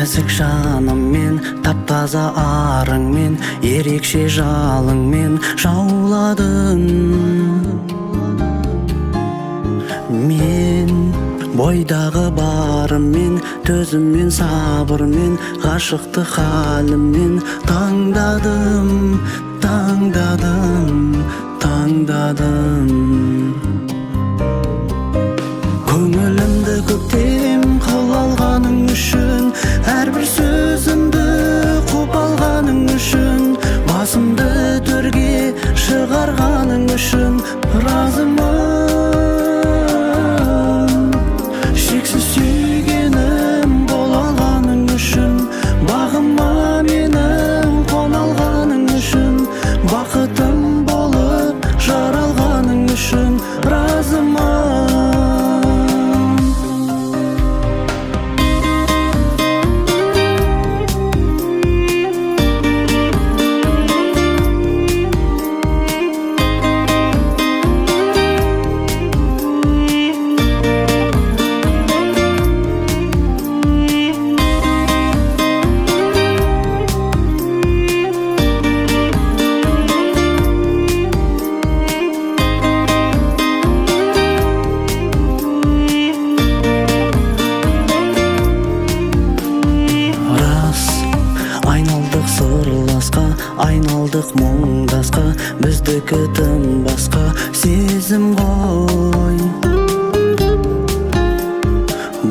нәзік жаныммен, таптаза арыңмен, ерекше жалыңмен жауладың. Мен бойдағы барыммен, төзіммен, сабырмен, ғашықты халіммен таңдадым, таңдадым, таңдадым. Көңілімді көктем қыл алғаның үшін, әрбір сөзімді құп алғаның үшін, басымды төрге шығарғаның үшін разымын. Шексіз сүйгенім бол алғаның үшін, бағыма менің қон алғаның үшін, бақытым болып жаралғаның үшін разымын. Айналдық сырласқа, айналдық мұңдасқа, біздікі тым басқа сезім ғой.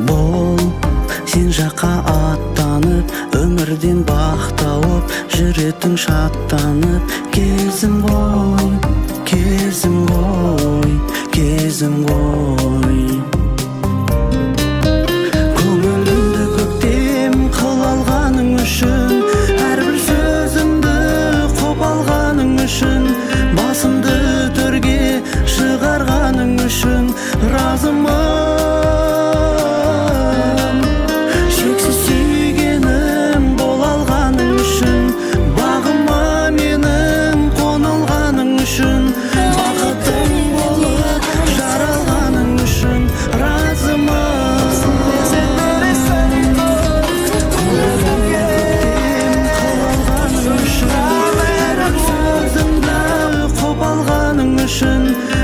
Бол, сен жаққа аттанып, өмірден бақ тауып, жүретің шаттанып, кезім ғой, кезім ғой, кезім ғой. Көңілімді көктем қыл алғаның үшін, әрбір сөзімді құп алғаның үшін, басымды төрге шығарғаның үшін разымын. Шексіз сүйгенім бол алғаның үшін, бағыма менің қон алғаның үшін, бақытым болып жаралғаның үшін разымын.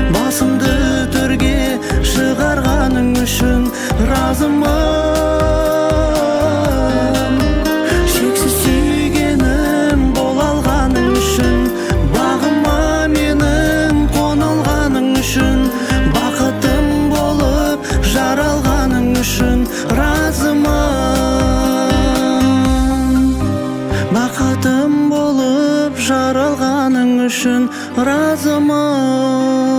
Басымды төрге шығарғаның үшін разымын. Шексіз сүйгенім бол алғаның үшін, бағыма менің қон алғаның үшін, бақытым болып жаралғаның үшін разымын. Бақытым болып жаралғаның үшін разымын.